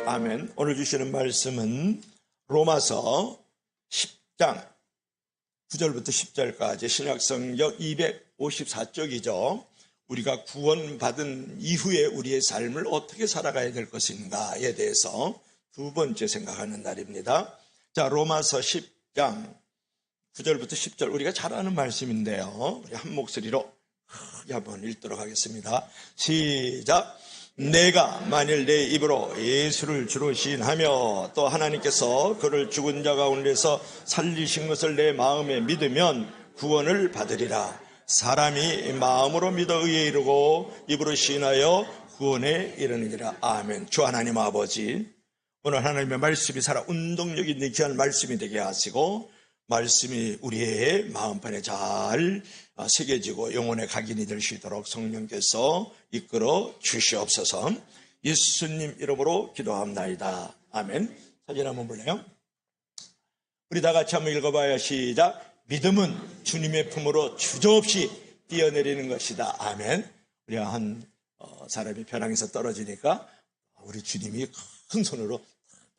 아멘. 오늘 주시는 말씀은 로마서 10장 9절부터 10절까지 신약성경 254쪽이죠. 우리가 구원받은 이후에 우리의 삶을 어떻게 살아가야 될 것인가에 대해서 두 번째 생각하는 날입니다. 자, 로마서 10장 9절부터 10절 우리가 잘 아는 말씀인데요. 우리 한 목소리로 크게 한번 읽도록 하겠습니다. 시작. 내가 만일 내 입으로 예수를 주로 시인하며 또 하나님께서 그를 죽은 자 가운데서 살리신 것을 내 마음에 믿으면 구원을 받으리라. 사람이 마음으로 믿어 의에 이르고 입으로 시인하여 구원에 이르느니라. 아멘. 주 하나님 아버지, 오늘 하나님의 말씀이 살아 운동력 있는 귀한 말씀이 되게 하시고 말씀이 우리의 마음판에 잘 새겨지고 영혼의 각인이 될 수 있도록 성령께서 이끌어 주시옵소서. 예수님 이름으로 기도합나이다. 아멘. 사진 한번 볼래요? 우리 다 같이 한번 읽어봐요. 시작. 믿음은 주님의 품으로 주저없이 뛰어내리는 것이다. 아멘. 우리 한 사람이 벼랑에서 떨어지니까 우리 주님이 큰 손으로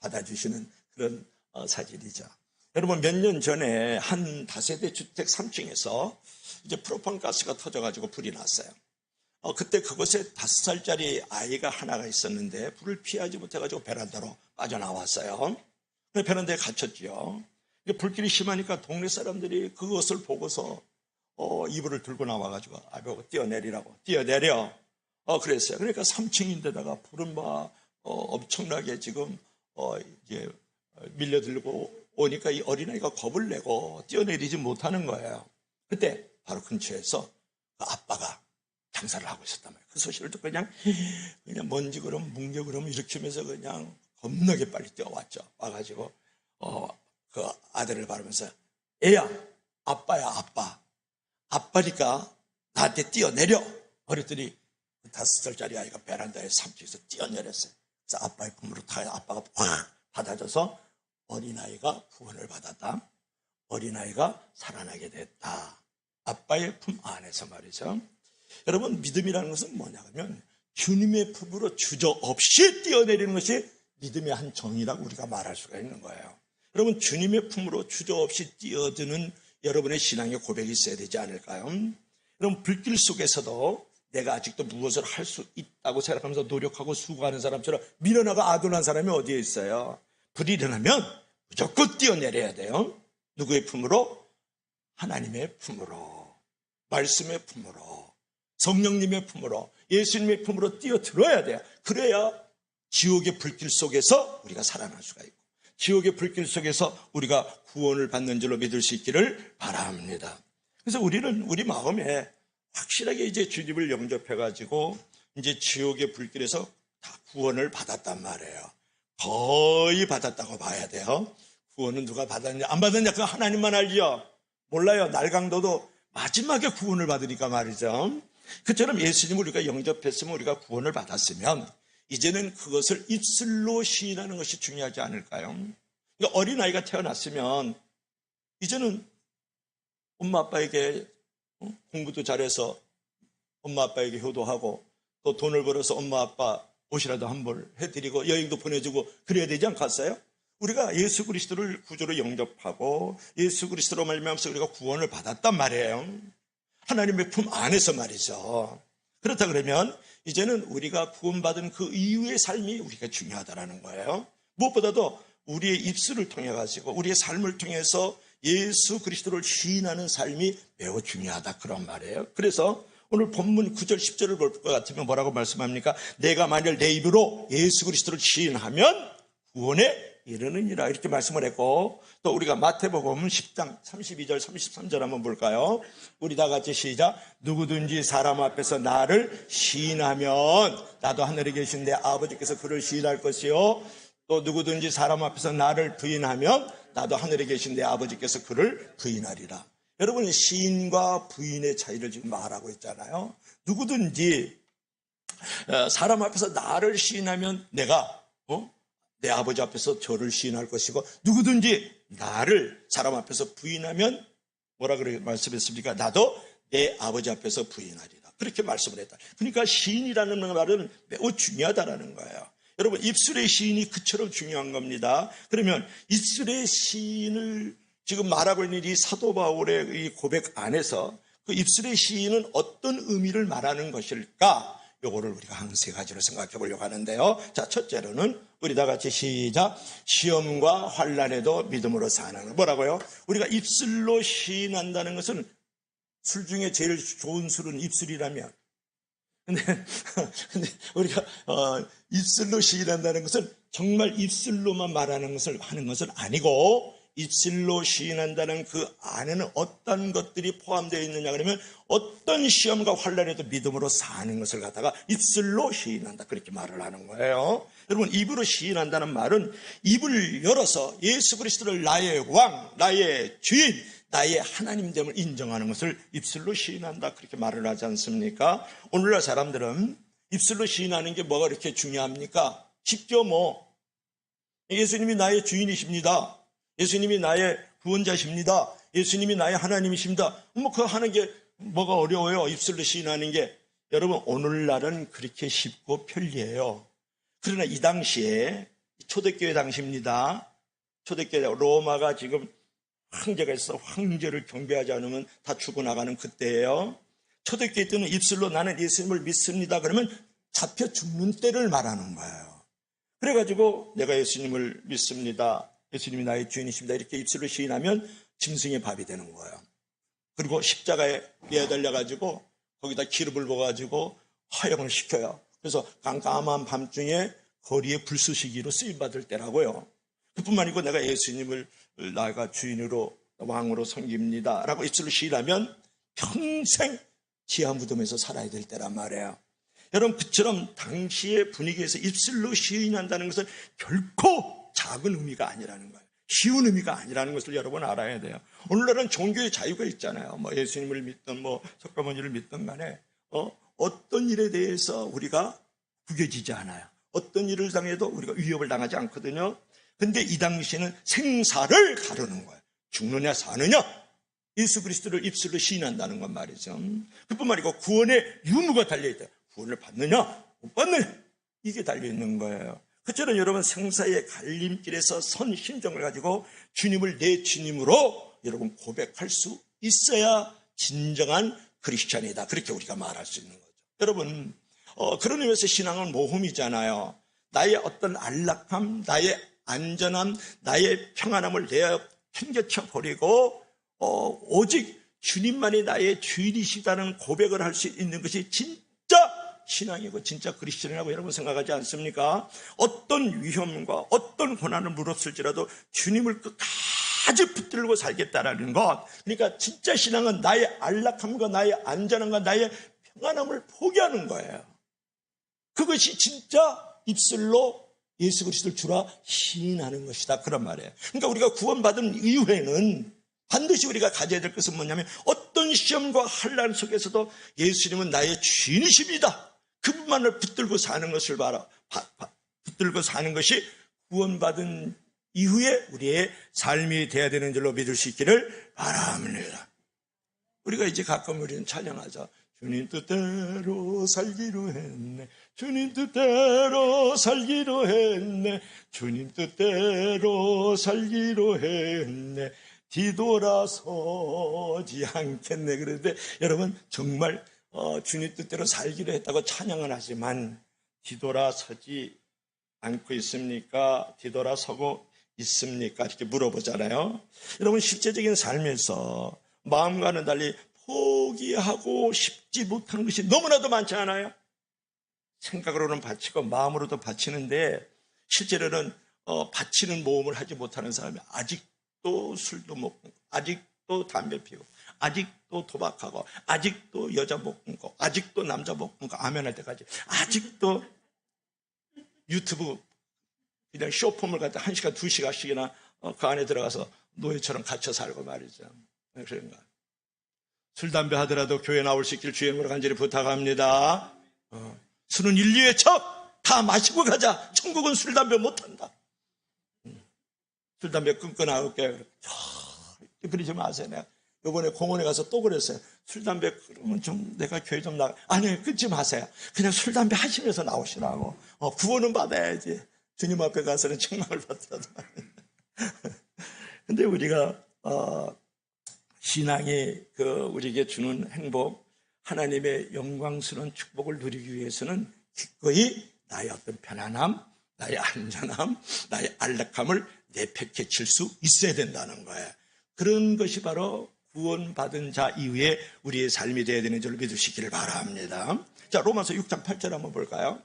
받아주시는 그런 사진이죠. 여러분, 몇 년 전에 한 다세대 주택 3층에서 이제 프로판 가스가 터져가지고 불이 났어요. 그때 그곳에 5살짜리 아이가 하나가 있었는데 불을 피하지 못해가지고 베란다로 빠져나왔어요. 베란다에 갇혔죠. 불길이 심하니까 동네 사람들이 그것을 보고서 이불을 들고 나와가지고 아이고 뛰어내리라고 뛰어내려 그랬어요. 그러니까 3층인데다가 불은 막 엄청나게 지금 이제 밀려들고 오니까 이 어린아이가 겁을 내고 뛰어내리지 못하는 거예요. 그때 바로 근처에서 그 아빠가 장사를 하고 있었단 말이에요. 그 소식을 듣고 그냥 먼지 그럼 뭉겨 그럼 일으키면서 그냥 겁나게 빨리 뛰어왔죠. 와가지고 그 아들을 바라면서 애야, 아빠야, 아빠. 아빠니까 나한테 뛰어내려. 그랬더니 5살짜리 아이가 베란다에 3층에서 뛰어내렸어요. 그래서 아빠의 품으로 타야 아빠가 확 받아줘서 어린아이가 구원을 받았다. 어린아이가 살아나게 됐다. 아빠의 품 안에서 말이죠. 여러분, 믿음이라는 것은 뭐냐면 주님의 품으로 주저없이 뛰어내리는 것이 믿음의 한 정의라고 우리가 말할 수가 있는 거예요. 여러분, 주님의 품으로 주저없이 뛰어드는 여러분의 신앙의 고백이 있어야 되지 않을까요? 여러분, 불길 속에서도 내가 아직도 무엇을 할 수 있다고 생각하면서 노력하고 수고하는 사람처럼 미련하고 아둔한 사람이 어디에 있어요? 불이 일어나면 무조건 뛰어내려야 돼요. 누구의 품으로? 하나님의 품으로, 말씀의 품으로, 성령님의 품으로, 예수님의 품으로 뛰어들어야 돼요. 그래야 지옥의 불길 속에서 우리가 살아날 수가 있고 지옥의 불길 속에서 우리가 구원을 받는 줄로 믿을 수 있기를 바랍니다. 그래서 우리는 우리 마음에 확실하게 이제 주님을 영접해가지고 이제 지옥의 불길에서 다 구원을 받았단 말이에요. 거의 받았다고 봐야 돼요. 구원은 누가 받았냐 안 받았냐 그거 하나님만 알죠. 몰라요. 날강도도 마지막에 구원을 받으니까 말이죠. 그처럼 예수님을 우리가 영접했으면 우리가 구원을 받았으면 이제는 그것을 입술로 시인하는 것이 중요하지 않을까요? 그러니까 어린아이가 태어났으면 이제는 엄마 아빠에게 공부도 잘해서 엄마 아빠에게 효도하고 또 돈을 벌어서 엄마 아빠 옷이라도 한 벌 해드리고 여행도 보내주고 그래야 되지 않겠어요? 우리가 예수 그리스도를 구주로 영접하고 예수 그리스도로 말미암아서 우리가 구원을 받았단 말이에요. 하나님의 품 안에서 말이죠. 그렇다 그러면 이제는 우리가 구원받은 그 이후의 삶이 우리가 중요하다는 거예요. 무엇보다도 우리의 입술을 통해 가지고 우리의 삶을 통해서 예수 그리스도를 시인하는 삶이 매우 중요하다 그런 말이에요. 그래서 오늘 본문 9절 10절을 볼 것 같으면 뭐라고 말씀합니까? 내가 만일 내 입으로 예수 그리스도를 시인하면 구원에 이르느니라 이렇게 말씀을 했고 또 우리가 마태복음 10장 32절 33절 한번 볼까요? 우리 다 같이 시작. 누구든지 사람 앞에서 나를 시인하면 나도 하늘에 계신 내 아버지께서 그를 시인할 것이요 또 누구든지 사람 앞에서 나를 부인하면 나도 하늘에 계신 내 아버지께서 그를 부인하리라. 여러분, 시인과 부인의 차이를 지금 말하고 있잖아요. 누구든지 사람 앞에서 나를 시인하면 내가 내 아버지 앞에서 저를 시인할 것이고 누구든지 나를 사람 앞에서 부인하면 뭐라 그렇게 말씀했습니까? 나도 내 아버지 앞에서 부인하리라. 그렇게 말씀을 했다. 그러니까 시인이라는 말은 매우 중요하다는 거예요. 여러분, 입술의 시인이 그처럼 중요한 겁니다. 그러면 입술의 시인을 지금 말하고 있는 이 사도 바울의 이 고백 안에서 그 입술의 시인은 어떤 의미를 말하는 것일까? 요거를 우리가 한 세 가지로 생각해 보려고 하는데요. 자, 첫째로는 우리 다 같이 시작. 시험과 환난에도 믿음으로 사는 것. 뭐라고요? 우리가 입술로 시인한다는 것은 술 중에 제일 좋은 술은 입술이라면. 근데 우리가 입술로 시인한다는 것은 정말 입술로만 말하는 것을 하는 것은 아니고, 입술로 시인한다는 그 안에는 어떤 것들이 포함되어 있느냐 그러면 어떤 시험과 환난에도 믿음으로 사는 것을 갖다가 입술로 시인한다, 그렇게 말을 하는 거예요. 여러분, 입으로 시인한다는 말은 입을 열어서 예수 그리스도를 나의 왕, 나의 주인, 나의 하나님됨을 인정하는 것을 입술로 시인한다, 그렇게 말을 하지 않습니까? 오늘날 사람들은 입술로 시인하는 게 뭐가 그렇게 중요합니까? 쉽죠, 뭐. 예수님이 나의 주인이십니다. 예수님이 나의 구원자십니다. 예수님이 나의 하나님이십니다. 뭐 그거 하는 게 뭐가 어려워요? 입술로 시인하는 게. 여러분, 오늘날은 그렇게 쉽고 편리해요. 그러나 이 당시에, 초대교회 당시입니다. 초대교회, 로마가 지금 황제가 있어 황제를 경배하지 않으면 다 죽어나가는 그때예요. 초대교회 때는 입술로 나는 예수님을 믿습니다 그러면 잡혀 죽는 때를 말하는 거예요. 그래가지고 내가 예수님을 믿습니다, 예수님이 나의 주인이십니다, 이렇게 입술로 시인하면 짐승의 밥이 되는 거예요. 그리고 십자가에 매달려가지고 거기다 기름을 부어가지고 화형을 시켜요. 그래서 깜깜한 밤중에 거리에 불쏘시개로 쓰임받을 때라고요. 그뿐만 아니고 내가 예수님을 나가 주인으로 왕으로 섬깁니다 라고 입술로 시인하면 평생 지하 무덤에서 살아야 될 때란 말이에요. 여러분, 그처럼 당시의 분위기에서 입술로 시인한다는 것은 결코 작은 의미가 아니라는 거예요. 쉬운 의미가 아니라는 것을 여러분 알아야 돼요. 오늘날은 종교의 자유가 있잖아요. 뭐 예수님을 믿든 뭐 석가모니를 믿든 간에 어떤 일에 대해서 우리가 구겨지지 않아요. 어떤 일을 당해도 우리가 위협을 당하지 않거든요. 근데 이 당시에는 생사를 가르는 거예요. 죽느냐 사느냐, 예수 그리스도를 입술로 시인한다는 건 말이죠. 그뿐만 아니고 구원의 유무가 달려있다. 구원을 받느냐 못 받느냐, 이게 달려있는 거예요. 그처럼 여러분, 생사의 갈림길에서 선 심정을 가지고 주님을 내 주님으로 여러분 고백할 수 있어야 진정한 크리스찬이다, 그렇게 우리가 말할 수 있는 거죠. 여러분, 그런 의미에서 신앙은 모험이잖아요. 나의 어떤 안락함, 나의 안전함, 나의 평안함을 내어 챙겨쳐 버리고 오직 주님만이 나의 주인이시다는 고백을 할 수 있는 것이 진짜 신앙이고 진짜 그리스도인이라고 여러분 생각하지 않습니까? 어떤 위험과 어떤 고난을 무릅쓸지라도 주님을 끝까지 붙들고 살겠다라는 것. 그러니까 진짜 신앙은 나의 안락함과 나의 안전함과 나의 평안함을 포기하는 거예요. 그것이 진짜 입술로 예수 그리스도를 주라 시인하는 것이다, 그런 말이에요. 그러니까 우리가 구원받은 이후에는 반드시 우리가 가져야 될 것은 뭐냐면 어떤 시험과 환난 속에서도 예수님은 나의 주인이십니다, 그분만을 붙들고 사는 것을 붙들고 사는 것이 구원받은 이후에 우리의 삶이 되어야 되는 줄로 믿을 수 있기를 바랍니다. 우리가 이제 가끔 우리는 찬양하자. 주님 뜻대로 살기로 했네, 주님 뜻대로 살기로 했네, 주님 뜻대로 살기로 했네, 뒤돌아서지 않겠네. 그런데 여러분, 정말 주님 뜻대로 살기로 했다고 찬양을 하지만 뒤돌아서지 않고 있습니까? 뒤돌아서고 있습니까? 이렇게 물어보잖아요. 여러분, 실제적인 삶에서 마음과는 달리 포기하고 싶지 못한 것이 너무나도 많지 않아요? 생각으로는 바치고 마음으로도 바치는데 실제로는 바치는 모험을 하지 못하는 사람이 아직도 술도 먹고, 아직도 담배 피우고, 아직도 도박하고, 아직도 여자 못 끊고, 아직도 남자 못 끊고, 아멘할 때까지 아직도 유튜브 그냥 쇼폼을 갖다 1시간 2시간씩이나 그 안에 들어가서 노예처럼 갇혀 살고 말이죠. 그런가? 술, 담배 하더라도 교회 나올 수 있길 주님으로 간절히 부탁합니다. 술은 인류의 척, 다 마시고 가자. 천국은 술, 담배 못한다. 술, 담배 끊고 나올게. 그러지 마세요. 내가 요번에 공원에 가서 또 그랬어요. 술, 담배 그러면 좀 내가 교회 좀 나가. 아니, 끊지 마세요. 그냥 술, 담배 하시면서 나오시라고. 구원은 받아야지. 주님 앞에 가서는 책망을 받더라도. 근데 우리가 신앙이 우리에게 주는 행복, 하나님의 영광스러운 축복을 누리기 위해서는 기꺼이 나의 어떤 편안함, 나의 안전함, 나의 안락함을 내팽개칠 수 있어야 된다는 거예요. 그런 것이 바로 구원받은 자 이후에 우리의 삶이 되어야 되는 줄 믿으시기를 바랍니다. 자, 로마서 6장 8절 한번 볼까요?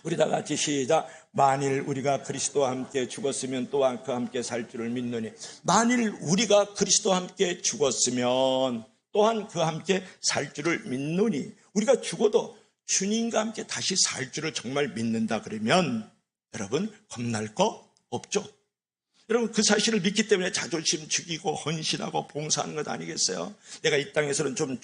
우리 다 같이 시작. 만일 우리가 그리스도와 함께 죽었으면 또한 그와 함께 살 줄을 믿노니. 만일 우리가 그리스도와 함께 죽었으면 또한 그와 함께 살 줄을 믿노니. 우리가 죽어도 주님과 함께 다시 살 줄을 정말 믿는다 그러면 여러분 겁날 거 없죠. 여러분 그 사실을 믿기 때문에 자존심 죽이고 헌신하고 봉사하는 것 아니겠어요? 내가 이 땅에서는 좀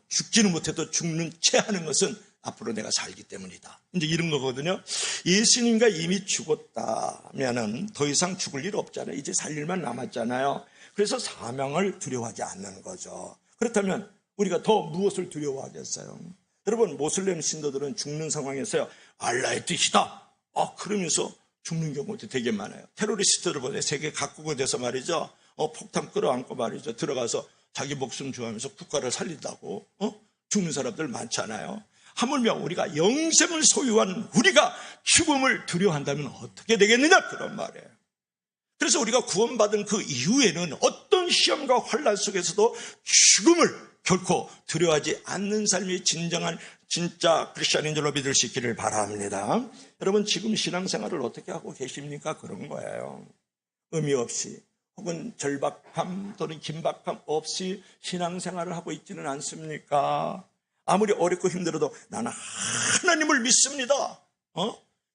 죽지는 못해도 죽는 채 하는 것은 앞으로 내가 살기 때문이다. 이제 이런 거거든요. 예수님과 이미 죽었다면은 더 이상 죽을 일 없잖아요. 이제 살 일만 남았잖아요. 그래서 사명을 두려워하지 않는 거죠. 그렇다면 우리가 더 무엇을 두려워하겠어요? 여러분 모슬렘 신도들은 죽는 상황에서요. 알라의 뜻이다. 그러면서 죽는 경우도 되게 많아요. 테러리스트들 보내 세계 각국에서 말이죠. 폭탄 끌어안고 말이죠. 들어가서 자기 목숨 주하면서 국가를 살린다고 죽는 사람들 많잖아요. 하물며 우리가 영생을 소유한 우리가 죽음을 두려워한다면 어떻게 되겠느냐 그런 말이에요. 그래서 우리가 구원받은 그 이후에는 어떤 시험과 환난 속에서도 죽음을 결코 두려워하지 않는 삶이 진짜 크리스천인 줄로 믿을 수 있기를 바랍니다. 여러분 지금 신앙생활을 어떻게 하고 계십니까? 그런 거예요. 의미 없이 혹은 절박함 또는 긴박함 없이 신앙생활을 하고 있지는 않습니까? 아무리 어렵고 힘들어도 나는 하나님을 믿습니다.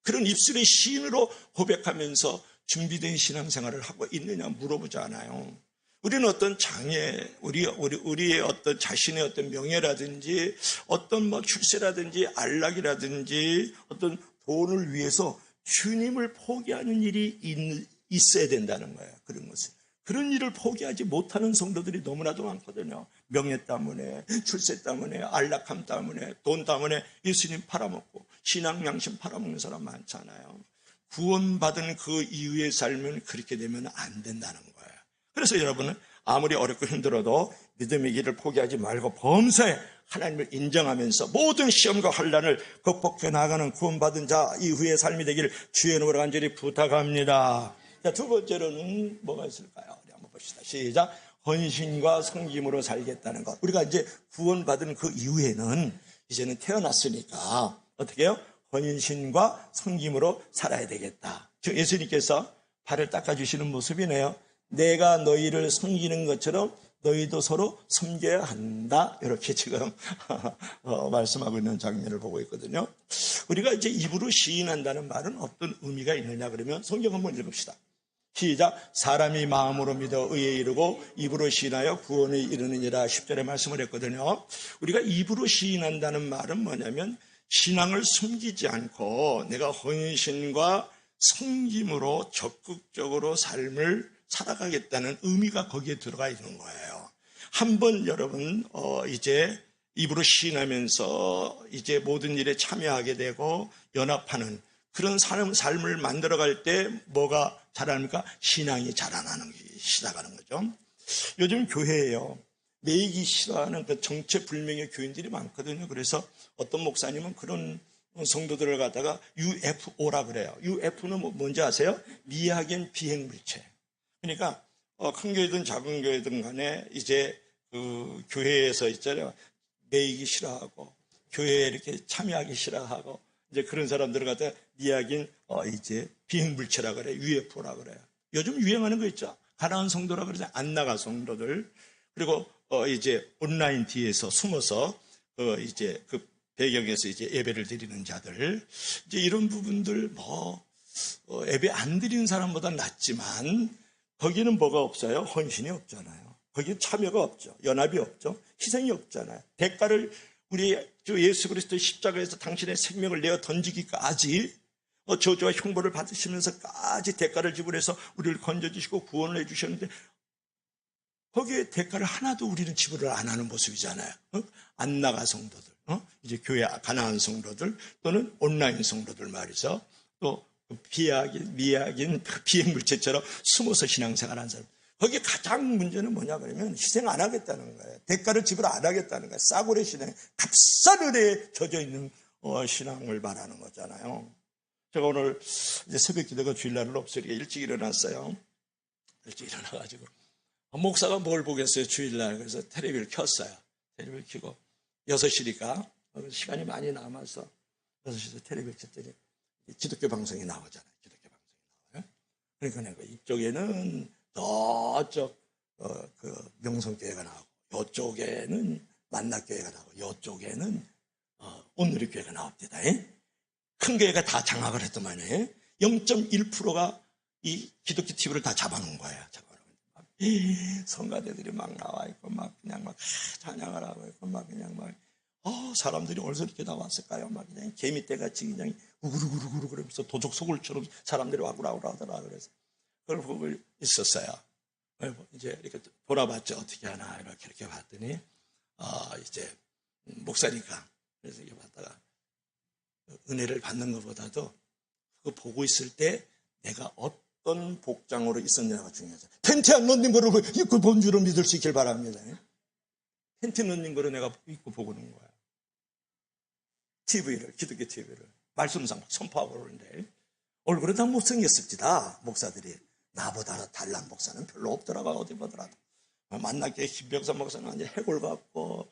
그런 입술의 시인으로 고백하면서 준비된 신앙생활을 하고 있느냐 물어보잖아요. 우리는 어떤 장애, 우리의 어떤 자신의 어떤 명예라든지 어떤 출세라든지 안락이라든지 어떤 돈을 위해서 주님을 포기하는 일이 있어야 된다는 거예요. 그런 것을. 그런 일을 포기하지 못하는 성도들이 너무나도 많거든요. 명예 때문에, 출세 때문에, 안락함 때문에, 돈 때문에 예수님 팔아먹고 신앙 양심 팔아먹는 사람 많잖아요. 구원받은 그 이후의 삶은 그렇게 되면 안 된다는 거예요. 그래서 여러분은 아무리 어렵고 힘들어도 믿음의 길을 포기하지 말고 범사에 하나님을 인정하면서 모든 시험과 환난을 극복해 나가는 구원받은 자 이후의 삶이 되기를 주의 이름으로 간절히 부탁합니다. 자, 두 번째로는 뭐가 있을까요? 우리 한번 봅시다. 시작. 헌신과 섬김으로 살겠다는 것. 우리가 이제 구원받은 그 이후에는 이제는 태어났으니까 어떻게 해요? 헌신과 섬김으로 살아야 되겠다. 즉 예수님께서 발을 닦아주시는 모습이네요. 내가 너희를 섬기는 것처럼 너희도 서로 섬겨야 한다. 이렇게 지금 말씀하고 있는 장면을 보고 있거든요. 우리가 이제 입으로 시인한다는 말은 어떤 의미가 있느냐 그러면 성경 한번 읽읍시다. 시작. 사람이 마음으로 믿어 의에 이르고 입으로 시인하여 구원에 이르느니라 10절에 말씀을 했거든요. 우리가 입으로 시인한다는 말은 뭐냐면 신앙을 숨기지 않고 내가 헌신과 섬김으로 적극적으로 삶을 살아가겠다는 의미가 거기에 들어가 있는 거예요. 한번 여러분 이제 입으로 시인하면서 이제 모든 일에 참여하게 되고 연합하는 그런 삶을 만들어갈 때 뭐가 자라납니까? 신앙이 자라나는 시작하는 거죠. 요즘 교회에요. 매이기 싫어하는 그 정체불명의 교인들이 많거든요. 그래서 어떤 목사님은 그런 성도들을 갖다가 UFO라 그래요. UFO는 뭔지 아세요? 미확인 비행물체. 그러니까 큰 교회든 작은 교회든 간에 이제 그 교회에서 있잖아요. 매이기 싫어하고 교회에 이렇게 참여하기 싫어하고 이제 그런 사람들을 갖다가 미확인 이제 비행물체라 그래요. UFO라 그래요. 요즘 유행하는 거 있죠. 가난한 성도라 그러죠. 안 나가 성도들. 그리고 이제 온라인 뒤에서 숨어서 이제 그 배경에서 이제 예배를 드리는 자들. 이제 이런 부분들 예배 안 드리는 사람보다 낫지만 거기는 뭐가 없어요? 헌신이 없잖아요. 거기는 참여가 없죠. 연합이 없죠. 희생이 없잖아요. 대가를 우리 주 예수 그리스도의 십자가에서 당신의 생명을 내어 던지기까지 저주와 흉보를 받으시면서까지 대가를 지불해서 우리를 건져주시고 구원을 해주셨는데 거기에 대가를 하나도 우리는 지불을 안 하는 모습이잖아요. 안 나가 성도들, 이제 교회 가난한 성도들 또는 온라인 성도들 말이죠. 또 미약인 비행물체처럼 숨어서 신앙생활하는 사람. 거기 가장 문제는 뭐냐 그러면 희생 안 하겠다는 거예요. 대가를 지불 안 하겠다는 거예요. 싸구려 신앙, 값싼 은혜에 젖어 있는 신앙을 말하는 거잖아요. 제가 오늘 이제 새벽 기도가 주일날은 없으니까 일찍 일어났어요. 일찍 일어나가지고 목사가 뭘 보겠어요 주일날. 그래서 텔레비를 켰어요. 텔레비를 켜고 6시니까 시간이 많이 남아서 6시에서 텔레비를 켰더니 기독교 방송이 나오잖아요. 기독교 방송이 나와요. 그러니까 내가 이쪽에는 저쪽 그 명성교회가 나오고 이쪽에는 만나교회가 나오고 이쪽에는 온누리 교회가 나옵니다. 큰 교회가 다 장악을 했더만요. 0.1%가 이 기독교 TV를 다 잡아놓은 거예요. 성가대들이 막 나와 있고 막 그냥 막 찬양을 하고 있고 막 그냥 막 사람들이 어디서 이렇게 나왔을까요? 막 그냥 개미떼같이 그냥 우구르구르구르 그러면서 도적 소굴처럼 사람들이 와구라구라 하더라. 그래서 그걸 보고 있었어요. 이제 이렇게 돌아봤죠. 어떻게 하나 이렇게 봤더니 이제 목사니까 그래서 이렇게 봤다가 은혜를 받는 것보다도 그거 보고 있을 때 내가 어떤 복장으로 있었냐가 중요하죠. 텐트 안 넣는 거를 입고 본 줄을 믿을 수 있길 바랍니다. 텐트 넣는 거를 내가 입고 보고는 거야. TV를, 기독교 TV를 말씀상 선포하고 그러는데 얼굴은 다 못생겼습니다. 목사들이. 나보다 달란 목사는 별로 없더라고. 어디 보더라도. 만나게 김병선 목사는 완전 해골 같고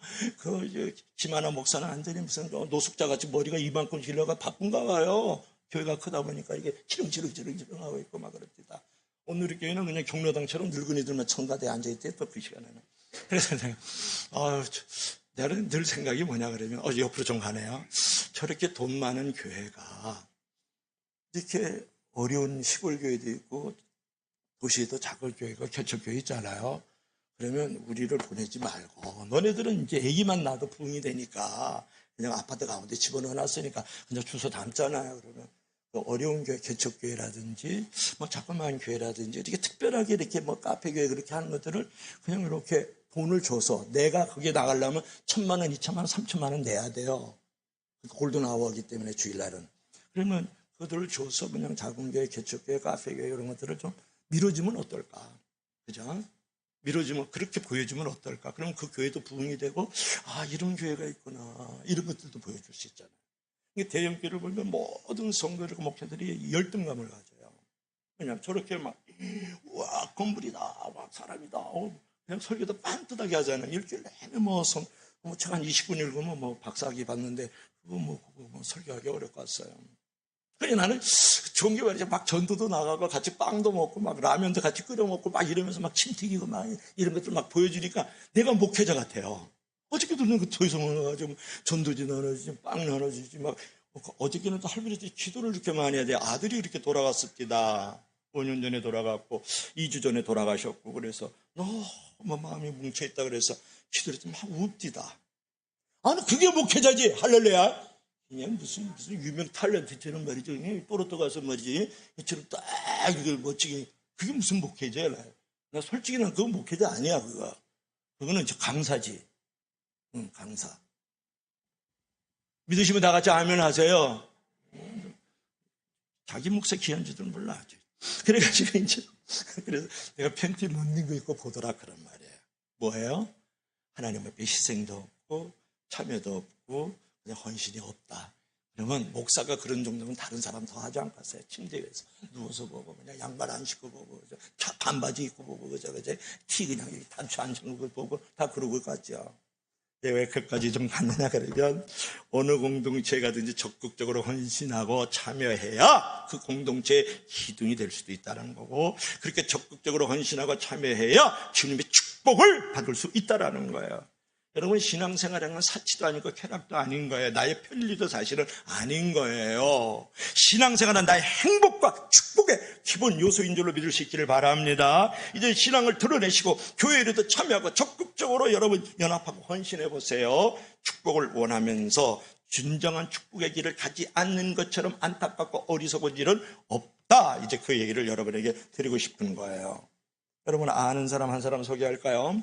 김하나 목사는 완전히 무슨 노숙자같이 머리가 이만큼 길러가 바쁜가 봐요. 교회가 크다 보니까 이게 치릉치릉하고 있고 막 그럽니다. 오늘 우리 교회는 그냥 경로당처럼 늙은이들만 청가대에 앉아있대. 또 그 시간에는. 그래서 내가 내가 늘 생각이 뭐냐 그러면 옆으로 좀 가네요. 저렇게 돈 많은 교회가 이렇게 어려운 시골 교회도 있고 도시에도 작은 교회가 개척교회 있잖아요. 그러면 우리를 보내지 말고 너네들은 이제 애기만 낳아도 부흥이 되니까 그냥 아파트 가운데 집어넣어놨으니까 그냥 주소 담잖아요. 그러면 어려운 교회, 개척교회라든지 뭐 자그마한 교회라든지 이렇게 특별하게 이렇게 뭐 카페교회 그렇게 하는 것들을 그냥 이렇게 돈을 줘서 내가 거기에 나가려면 1,000만 원, 2,000만 원, 3,000만 원 내야 돼요. 골든아워이기 때문에 주일날은. 그러면 그들을 줘서 그냥 작은 교회, 개척교회, 카페교회 이런 것들을 좀 밀어주면 어떨까? 그죠? 밀어주면, 그렇게 보여주면 어떨까? 그럼 그 교회도 부흥이 되고, 이런 교회가 있구나. 이런 것들도 보여줄 수 있잖아요. 대형교회를 보면 모든 성도들과 목회들이 열등감을 가져요. 그냥 저렇게 막, 와, 건물이다. 와, 사람이다. 그냥 설교도 빤듯하게 하잖아요. 일주일 내내 제가 한 20분 읽으면 박사학위 받는데, 그거 설교하기 어려울 것 같아요. 그래 나는 종교 말이죠. 막 전도도 나가고 같이 빵도 먹고 막 라면도 같이 끓여 먹고 막 이러면서 막 침 튀기고 막 이런 것들 막 보여주니까 내가 목회자 같아요. 어저께도 그 토요성을 가지고 전도지 나눠주지 빵 나눠주지 막 어저께는 또 할머니들이 기도를 이렇게 많이 해야 돼요. 아들이 이렇게 돌아갔습니다. 5년 전에 돌아갔고 2주 전에 돌아가셨고 그래서 너무 마음이 뭉쳐있다 그래서 기도를 좀 막 웁디다. 아니 그게 목회자지. 할렐루야. 그냥 무슨 유명 탤런트처럼 말이죠. 또로또 가서 말이지. 이처럼 딱 이걸 멋지게. 그게 무슨 목회자야. 나 솔직히 난 그건 목회자 아니야, 그거. 그거는 강사지. 응, 강사. 믿으시면 다 같이 아멘 하세요. 자기 목사 귀한 줄은 몰라. 그래가지고 이제, 그래서 내가 팬티 넣는 거 입고 보더라, 그런 말이에요. 뭐예요? 하나님 앞에 희생도 없고, 참여도 없고, 그냥 헌신이 없다. 그러면 목사가 그런 정도면 다른 사람 더 하지 않겠어요? 침대 위에서 누워서 보고 그냥 양말 안 신고 보고 반바지 입고 보고 그저 티 그냥 단추 안 잠그고 보고 다 그러고 갔죠. 왜 그까지 좀 갔느냐 그러면 어느 공동체에 가든지 적극적으로 헌신하고 참여해야 그 공동체의 기둥이 될 수도 있다는 거고 그렇게 적극적으로 헌신하고 참여해야 주님의 축복을 받을 수 있다는 거예요. 여러분 신앙생활은 사치도 아니고 쾌락도 아닌 거예요. 나의 편리도 사실은 아닌 거예요. 신앙생활은 나의 행복과 축복의 기본 요소인 줄로 믿을 수 있기를 바랍니다. 이제 신앙을 드러내시고 교회에도 참여하고 적극적으로 여러분 연합하고 헌신해 보세요. 축복을 원하면서 진정한 축복의 길을 가지 않는 것처럼 안타깝고 어리석은 일은 없다. 이제 그 얘기를 여러분에게 드리고 싶은 거예요. 여러분 아는 사람 한 사람 소개할까요?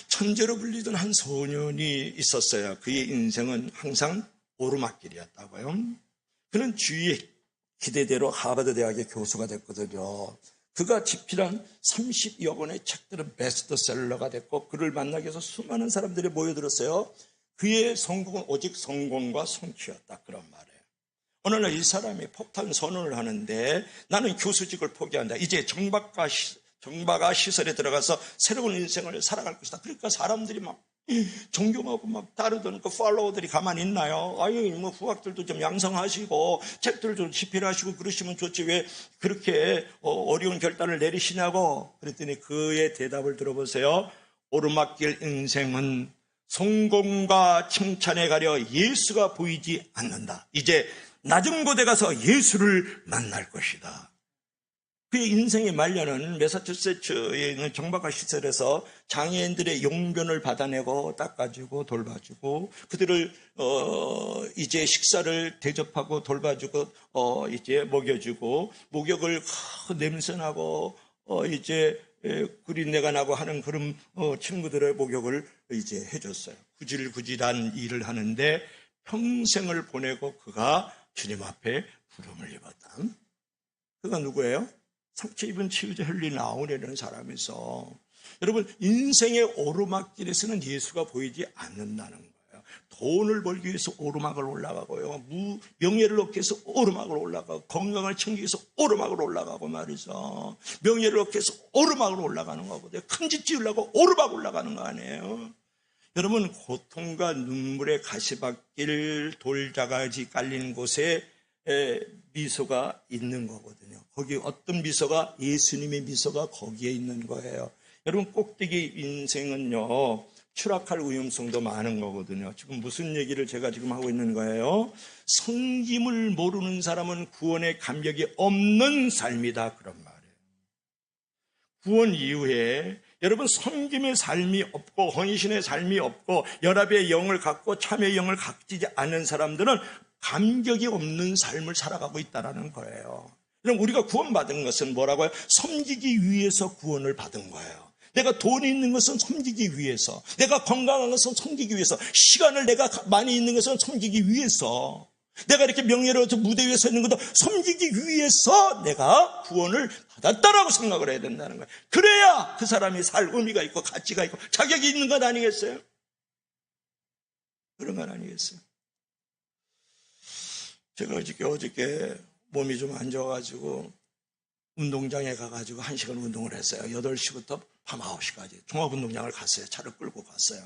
천재로 불리던 한 소년이 있었어요. 그의 인생은 항상 오르막길이었다고요. 그는 주위의 기대대로 하버드 대학의 교수가 됐거든요. 그가 집필한 30여 권의 책들은 베스트셀러가 됐고 그를 만나기 위해서 수많은 사람들이 모여들었어요. 그의 성공은 오직 성공과 성취였다, 그런 말이에요. 어느 날 이 사람이 폭탄 선언을 하는데 나는 교수직을 포기한다. 이제 정박아 시설에 들어가서 새로운 인생을 살아갈 것이다. 그러니까 사람들이 막 존경하고 막 따르던 그 팔로워들이 가만히 있나요? 아유, 뭐 후학들도 좀 양성하시고 책들 좀 집필하시고 그러시면 좋지 왜 그렇게 어려운 결단을 내리시냐고. 그랬더니 그의 대답을 들어보세요. 오르막길 인생은 성공과 칭찬에 가려 예수가 보이지 않는다. 이제 낮은 곳에 가서 예수를 만날 것이다. 그의 인생의 말년은 매사추세츠에 있는 정박아 시설에서 장애인들의 용변을 받아내고 닦아주고 돌봐주고 그들을 이제 식사를 대접하고 돌봐주고 이제 먹여주고 목욕을 냄새나고 이제 구린내가 나고 하는 그런 친구들의 목욕을 이제 해줬어요. 구질구질한 일을 하는데 평생을 보내고 그가 주님 앞에 부름을 입었다. 그가 누구예요? 상처 입은 치유자 헨리 나운이라는 사람이 있어. 여러분, 인생의 오르막길에서는 예수가 보이지 않는다는 거예요. 돈을 벌기 위해서 오르막을 올라가고요. 명예를 얻기 위해서 오르막을 올라가고 건강을 챙기기 위해서 오르막을 올라가고 말이죠. 명예를 얻기 위해서 오르막을 올라가는 거거든요. 큰 집 지으려고 오르막 올라가는 거 아니에요. 여러분, 고통과 눈물의 가시밭길 돌자가지 깔린 곳에 미소가 있는 거거든요. 거기 어떤 미소가? 예수님의 미소가 거기에 있는 거예요. 여러분, 꼭대기 인생은요 추락할 위험성도 많은 거거든요. 지금 무슨 얘기를 제가 지금 하고 있는 거예요? 성김을 모르는 사람은 구원의 감격이 없는 삶이다, 그런 말이에요. 구원 이후에 여러분 섬김의 삶이 없고 헌신의 삶이 없고 연합의 영을 갖고 참여의 영을 갖지 않는 사람들은 감격이 없는 삶을 살아가고 있다는 거예요. 그럼 우리가 구원받은 것은 뭐라고요? 섬기기 위해서 구원을 받은 거예요. 내가 돈이 있는 것은 섬기기 위해서, 내가 건강한 것은 섬기기 위해서, 시간을 내가 많이 있는 것은 섬기기 위해서, 내가 이렇게 명예를 얻어 무대 위에 서 있는 것도 섬기기 위해서 내가 구원을 받았다라고 생각을 해야 된다는 거예요. 그래야 그 사람이 살 의미가 있고 가치가 있고 자격이 있는 것 아니겠어요? 그런 건 아니겠어요? 제가 어저께 몸이 좀 안 좋아가지고 운동장에 가가지고 1시간 운동을 했어요. 8시부터 밤 9시까지 종합운동장을 갔어요. 차를 끌고 갔어요.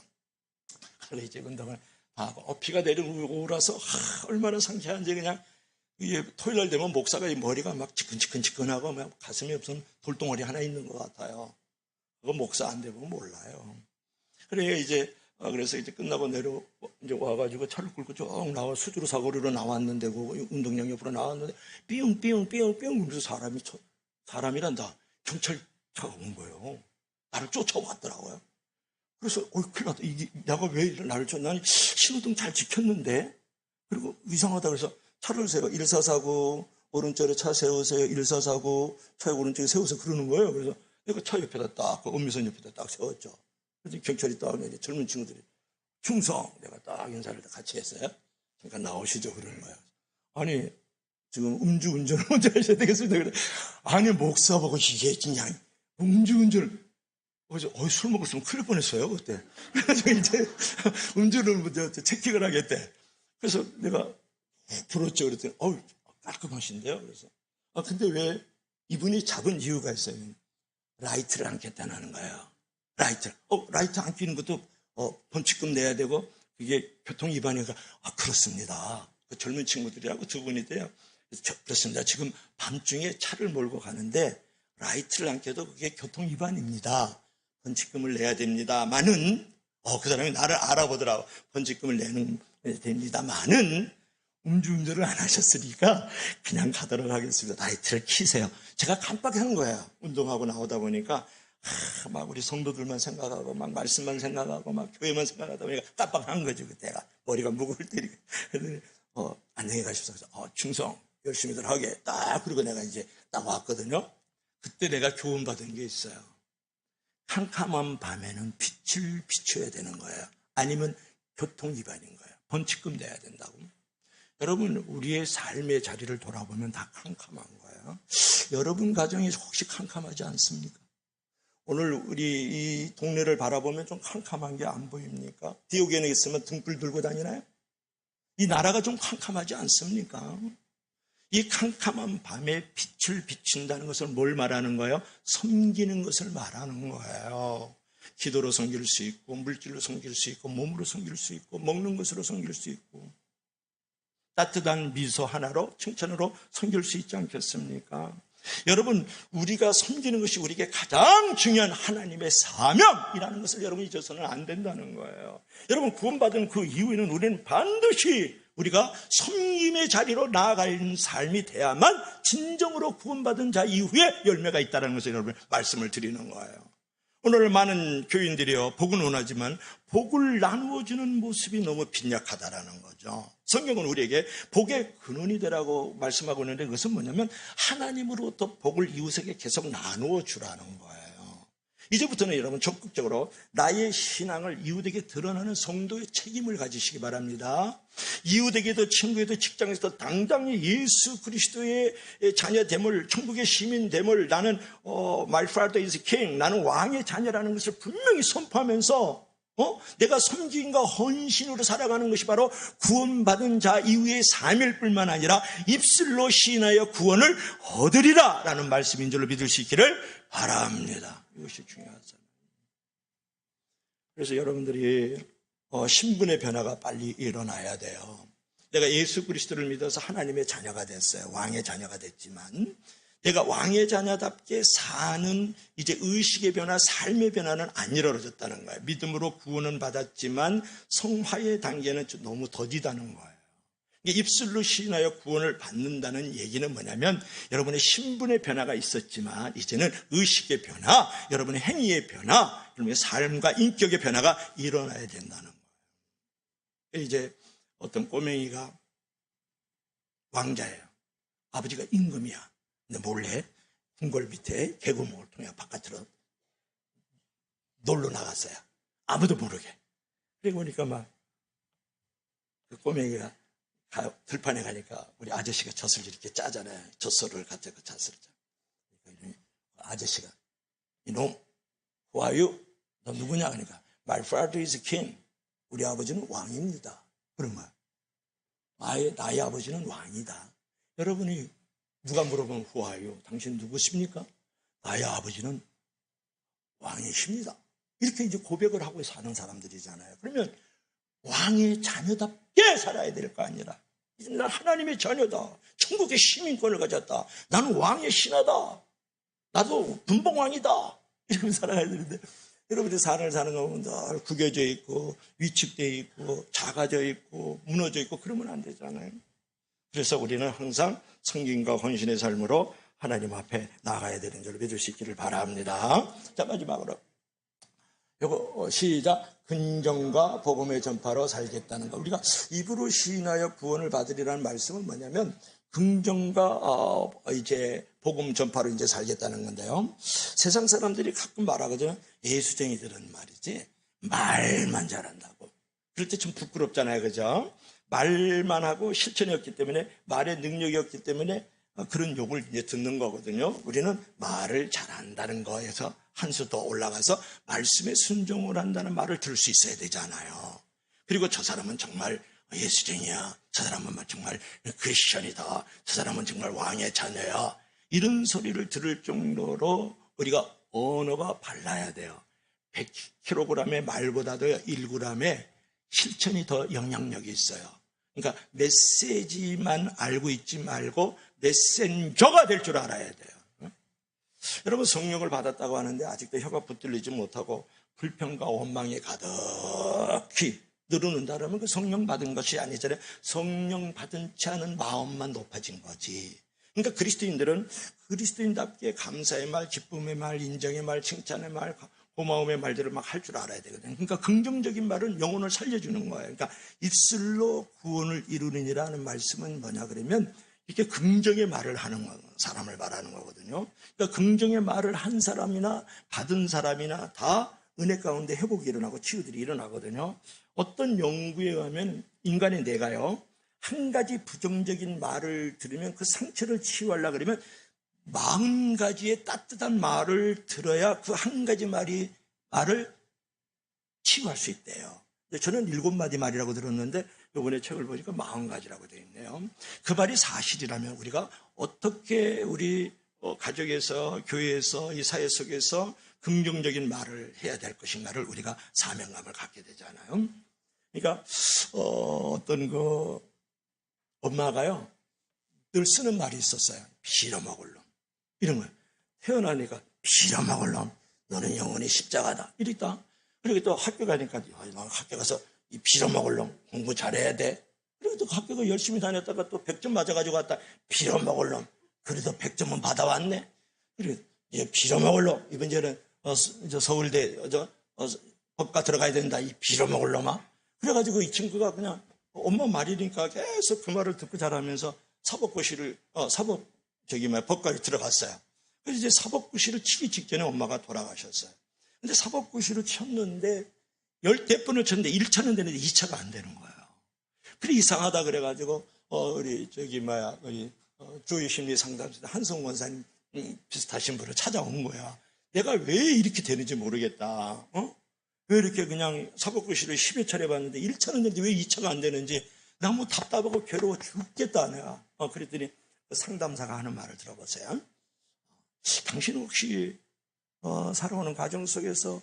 그래서 이제 운동을 다 하고 비가 내리고 오라서 얼마나 상쾌한지. 그냥 이게 토요일 날 되면 목사가 머리가 막 지끈지끈하고 막 가슴이 무슨 돌덩어리 하나 있는 것 같아요. 그거 목사 안 되면 몰라요. 그래서 이제 끝나고 이제 와가지고 차를 끌고 쭉 나와 수주로 사거리로 나왔는데 그 운동장 옆으로 나왔는데 삐용삐용 그러면서 사람이란다. 경찰차가 온 거예요. 나를 쫓아왔더라고요. 그래서 큰일 났다. 이게 내가 왜 나를 쫓? 난 신호등 잘 지켰는데. 그리고 이상하다 그래서 차를 세워 1449 오른쪽에 차 세우세요. 1449 차 오른쪽에 세우세요. 그러는 거예요. 그래서 내가 차 옆에다 딱 그 음미선 옆에다 딱 세웠죠. 그래서 경찰이 딱 이제 젊은 친구들이 충성 내가 딱 인사를 같이 했어요. 그러니까 나오시죠 그러는 거예요. 아니 지금 음주운전을 먼저 하셔야 되겠습니다. 그래. 아니 목사보고 이게 그냥 음주운전을 술 먹었으면 큰일 뻔했어요 그때. 그래서 이제 음주를 먼저 체킹을 하겠대. 그래서 내가 불었죠. 그랬더니 깔끔하신데요. 그래서 근데 왜 이분이 잡은 이유가 있어요. 라이트를 안 켰다는 거예요. 라이트 안 끼는 것도 범칙금 내야 되고 그게 교통 위반이니까 그렇습니다. 그 젊은 친구들이라고 두 분이 돼요. 그렇습니다. 지금 밤중에 차를 몰고 가는데 라이트를 안 켜도 그게 교통 위반입니다. 범칙금을 내야 됩니다만은 그 사람이 나를 알아보더라고. 범칙금을 내는 됩니다만은 음주운전을 안 하셨으니까 그냥 가도록 하겠습니다. 라이트를 켜세요. 제가 깜빡한 거예요. 운동하고 나오다 보니까 막 우리 성도들만 생각하고 막 말씀만 생각하고 막 교회만 생각하다 보니까 깜빡한 거죠. 그때가 머리가 무거울 때니까. 그랬더니 안녕히 가십시오. 그래서 충성 열심히들 하게 딱 그리고 내가 이제 딱 왔거든요. 그때 내가 교훈받은 게 있어요. 캄캄한 밤에는 빛을 비춰야 되는 거예요. 아니면 교통위반인 거예요. 번칙금 내야 된다고. 여러분, 우리의 삶의 자리를 돌아보면 다 캄캄한 거예요. 여러분 가정이 혹시 캄캄하지 않습니까? 오늘 우리 이 동네를 바라보면 좀 캄캄한 게 안 보입니까? 디오게네 있으면 등불 들고 다니나요? 이 나라가 좀 캄캄하지 않습니까? 이 캄캄한 밤에 빛을 비춘다는 것을 뭘 말하는 거예요? 섬기는 것을 말하는 거예요. 기도로 섬길 수 있고, 물질로 섬길 수 있고, 몸으로 섬길 수 있고, 먹는 것으로 섬길 수 있고, 따뜻한 미소 하나로, 칭찬으로 섬길 수 있지 않겠습니까? 여러분, 우리가 섬기는 것이 우리에게 가장 중요한 하나님의 사명이라는 것을 여러분 잊어서는 안 된다는 거예요. 여러분, 구원받은 그 이후에는 우리는 반드시 우리가 섬김의 자리로 나아가는 삶이 돼야만 진정으로 구원받은 자 이후에 열매가 있다는 것을 여러분 말씀을 드리는 거예요. 오늘 많은 교인들이요, 복은 원하지만 복을 나누어주는 모습이 너무 빈약하다라는 거죠. 성경은 우리에게 복의 근원이 되라고 말씀하고 있는데 그것은 뭐냐면 하나님으로부터 복을 이웃에게 계속 나누어 주라는 거예요. 이제부터는 여러분 적극적으로 나의 신앙을 이웃에게 드러나는 성도의 책임을 가지시기 바랍니다. 이웃에게도 친구에도 직장에서도 당당히 예수 그리스도의 자녀됨을, 천국의 시민됨을, 나는 My father is king, 나는 왕의 자녀라는 것을 분명히 선포하면서 내가 섬김과 헌신으로 살아가는 것이 바로 구원받은 자 이후의 삶일 뿐만 아니라 입술로 시인하여 구원을 얻으리라 라는 말씀인 줄로 믿을 수 있기를 바랍니다. 이것이 중요하잖아요. 그래서 여러분들이 신분의 변화가 빨리 일어나야 돼요. 내가 예수 그리스도를 믿어서 하나님의 자녀가 됐어요. 왕의 자녀가 됐지만 내가 왕의 자녀답게 사는 이제 의식의 변화, 삶의 변화는 안 이루어졌다는 거예요. 믿음으로 구원은 받았지만 성화의 단계는 너무 더디다는 거예요. 입술로 시인하여 구원을 받는다는 얘기는 뭐냐면 여러분의 신분의 변화가 있었지만 이제는 의식의 변화, 여러분의 행위의 변화, 여러분의 삶과 인격의 변화가 일어나야 된다는 거예요. 이제 어떤 꼬맹이가 왕자예요. 아버지가 임금이야. 근데 몰래 궁궐 밑에 개구멍을 통해 바깥으로 놀러 나갔어요. 아무도 모르게. 그리고 보니까 막 그 꼬맹이가 들판에 가니까 우리 아저씨가 젖을 이렇게 짜잖아요. 젖소를 갖다가 젖을 짜. 아저씨가 이놈, who are you? 너 누구냐? 그러니까 My father is king. 우리 아버지는 왕입니다. 그런 거야. 나의 아버지는 왕이다. 여러분이 누가 물어보면 who are you? 당신 누구십니까? 나의 아버지는 왕이십니다. 이렇게 이제 고백을 하고 사는 사람들이잖아요. 그러면 왕의 자녀답게 살아야 될 거 아니라 난 하나님의 자녀다. 천국의 시민권을 가졌다. 나는 왕의 신하다. 나도 분봉왕이다. 이렇게 살아야 되는데 여러분들 삶을 사는 거 보면 늘 구겨져 있고 위축되어 있고 작아져 있고 무너져 있고 그러면 안 되잖아요. 그래서 우리는 항상 성김과 헌신의 삶으로 하나님 앞에 나가야 되는 줄 믿을 수 있기를 바랍니다. 자, 마지막으로 요거 시작. 긍정과 복음의 전파로 살겠다는 거. 우리가 입으로 시인하여 구원을 받으리라는 말씀은 뭐냐면 긍정과 이제 복음 전파로 이제 살겠다는 건데요. 세상 사람들이 가끔 말하거든요. 예수쟁이들은 말이지 말만 잘한다고. 그럴 때 좀 부끄럽잖아요, 그죠? 말만 하고 실천이 없기 때문에 말의 능력이 없기 때문에 그런 욕을 이제 듣는 거거든요. 우리는 말을 잘한다는 거에서 한 수 더 올라가서 말씀에 순종을 한다는 말을 들을 수 있어야 되잖아요. 그리고 저 사람은 정말 예수쟁이야. 저 사람은 정말 크리스천이다. 저 사람은 정말 왕의 자녀야. 이런 소리를 들을 정도로 우리가 언어가 발라야 돼요. 100kg의 말보다도 1g의 실천이 더 영향력이 있어요. 그러니까 메시지만 알고 있지 말고 메신저가 될 줄 알아야 돼요. 여러분 성령을 받았다고 하는데 아직도 혀가 붙들리지 못하고 불평과 원망이 가득히 늘어난다면 그 성령 받은 것이 아니잖아요. 성령 받은 채 하는 마음만 높아진 거지. 그러니까 그리스도인들은 그리스도인답게 감사의 말, 기쁨의 말, 인정의 말, 칭찬의 말, 고마움의 말들을 막 할 줄 알아야 되거든요. 그러니까 긍정적인 말은 영혼을 살려주는 거예요. 그러니까 입술로 구원을 이루느니라는 말씀은 뭐냐 그러면 이렇게 긍정의 말을 하는 사람을 말하는 거거든요. 그러니까 긍정의 말을 한 사람이나 받은 사람이나 다 은혜 가운데 회복이 일어나고 치유들이 일어나거든요. 어떤 연구에 의하면 인간의 뇌가요, 한 가지 부정적인 말을 들으면 그 상처를 치유하려고 그러면 40가지의 따뜻한 말을 들어야 그 한 가지 말을 치유할 수 있대요. 저는 7마디 말이라고 들었는데 이번에 책을 보니까 40가지라고 되어 있네요. 그 말이 사실이라면 우리가 어떻게 우리 가족에서, 교회에서, 이 사회 속에서 긍정적인 말을 해야 될 것인가를 우리가 사명감을 갖게 되잖아요. 그러니까 어떤 그 엄마가요, 늘 쓰는 말이 있었어요. 빌어먹을 놈. 이런 거예요. 태어나니까 빌어먹을 놈. 너는 영원히 십자가다. 이랬다. 그리고 또 학교 가니까 학교 가서 이 빌어먹을 놈 공부 잘해야 돼. 그리고 또 학교가 열심히 다녔다가 또 100점 맞아가지고 왔다. 빌어먹을 놈. 그래도 100점은 받아왔네. 그리고 이제 빌어먹을 놈. 이번 주에는 서울대 법과 들어가야 된다. 이 빌어먹을 놈아. 그래가지고 이 친구가 그냥 엄마 말이니까 계속 그 말을 듣고 자라면서 사법고시를 법과에 들어갔어요. 그래서 이제 사법고시를 치기 직전에 엄마가 돌아가셨어요. 근데 사법고시를 쳤는데 10번을 쳤는데 1차는 되는데 2차가 안 되는 거예요. 그래 이상하다 그래가지고 우리 조의 심리 상담소 한성 원사님 비슷하신 분을 찾아온 거야. 내가 왜 이렇게 되는지 모르겠다. 왜 이렇게 그냥 사법고시를 10여 차례 봤는데 1차는 되는데 왜 2차가 안 되는지 너무 답답하고 괴로워 죽겠다 내가. 그랬더니 상담사가 하는 말을 들어보세요. 당신은 혹시 살아오는 과정 속에서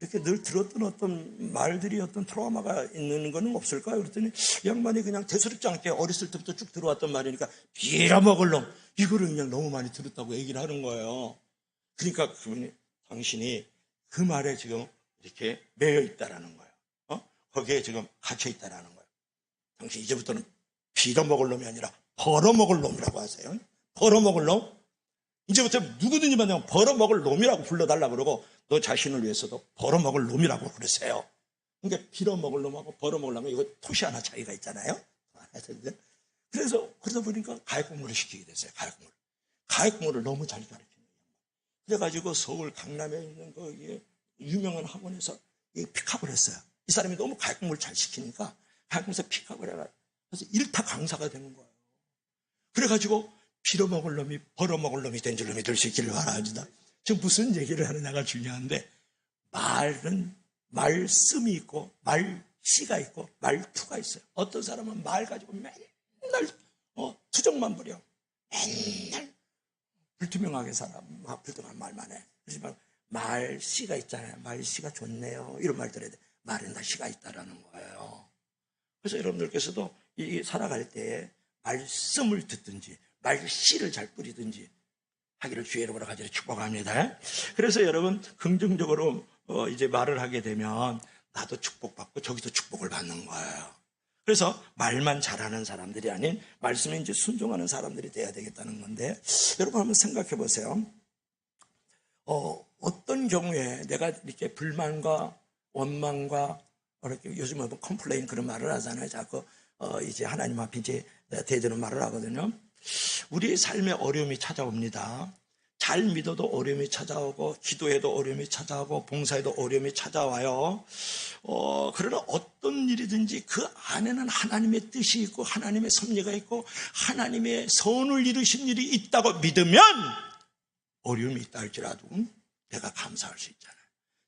이렇게 늘 들었던 어떤 말들이 어떤 트라우마가 있는 거는 없을까요? 그랬더니 이 양반이 그냥 대수롭지 않게 어렸을 때부터 쭉 들어왔던 말이니까 빌어먹을 놈, 이거를 그냥 너무 많이 들었다고 얘기를 하는 거예요. 그러니까 그분이 당신이 그 말에 지금 이렇게 매여 있다라는 거예요. 거기에 지금 갇혀 있다라는 거예요. 당신 이제부터는 빌어먹을 놈이 아니라 벌어먹을 놈이라고 하세요. 벌어먹을 놈. 이제부터 누구든지 만나면 벌어먹을 놈이라고 불러달라고 그러고 너 자신을 위해서도 벌어먹을 놈이라고 그러세요. 그러니까 빌어먹을 놈하고 벌어먹을 놈은 이거 토시 하나 차이가 있잖아요. 그래서 그러다 보니까 가액공부를 시키게 됐어요. 가액공부를 너무 잘 가르치는 거예요. 그래가지고 서울 강남에 있는 거기에 유명한 학원에서 픽업을 했어요. 이 사람이 너무 가액공부를 잘 시키니까 가액공부에서 픽업을 해가지고 그래서 1타 강사가 되는 거예요. 그래가지고 빌어먹을 놈이 벌어먹을 놈이 된 줄로 믿을 수 있기를 바랍니다. 지금 무슨 얘기를 하느냐가 중요한데, 말은 말씀이 있고 말씨가 있고 말투가 있어요. 어떤 사람은 말 가지고 맨날 투정만 부려. 맨날 불투명하게 살아. 불투명한 말만 해. 그렇지만 말씨가 있잖아요. 말씨가 좋네요. 이런 말 들어야 돼. 말은 다 씨가 있다라는 거예요. 그래서 여러분들께서도 이 살아갈 때 말씀을 듣든지 말씨를 잘 뿌리든지 하기를 주의 이름으로 가지를 축복합니다. 그래서 여러분 긍정적으로 이제 말을 하게 되면 나도 축복받고 저기도 축복을 받는 거예요. 그래서 말만 잘하는 사람들이 아닌 말씀에 이제 순종하는 사람들이 돼야 되겠다는 건데, 여러분 한번 생각해 보세요. 어떤 경우에 내가 이렇게 불만과 원망과 이렇게 요즘은 컴플레인 그런 말을 하잖아요. 자꾸 이제 하나님 앞에 이제 대드는 말을 하거든요. 우리의 삶에 어려움이 찾아옵니다. 잘 믿어도 어려움이 찾아오고 기도해도 어려움이 찾아오고 봉사해도 어려움이 찾아와요. 그러나 어떤 일이든지 그 안에는 하나님의 뜻이 있고 하나님의 섭리가 있고 하나님의 선을 이루신 일이 있다고 믿으면 어려움이 있다 할지라도 내가 감사할 수 있잖아요.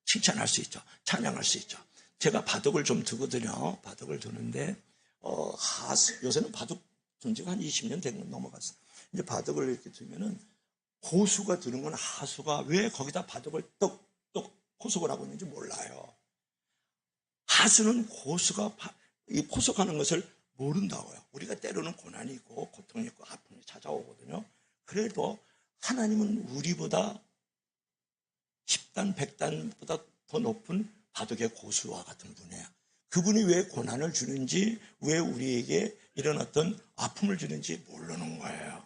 칭찬할 수 있죠. 찬양할 수 있죠. 제가 바둑을 좀 두거든요. 바둑을 두는데 요새는 바둑 둔 지가 한 20년 된 건 넘어갔어요. 이제 바둑을 이렇게 두면은 고수가 드는 건 하수가 왜 거기다 바둑을 똑똑 포석을 하고 있는지 몰라요. 하수는 고수가 이 포석하는 것을 모른다고요. 우리가 때로는 고난이 있고 고통이 있고 아픔이 찾아오거든요. 그래도 하나님은 우리보다 10단, 100단보다 더 높은 바둑의 고수와 같은 분이에요. 그분이 왜 고난을 주는지, 왜 우리에게 이런 어떤 아픔을 주는지 모르는 거예요.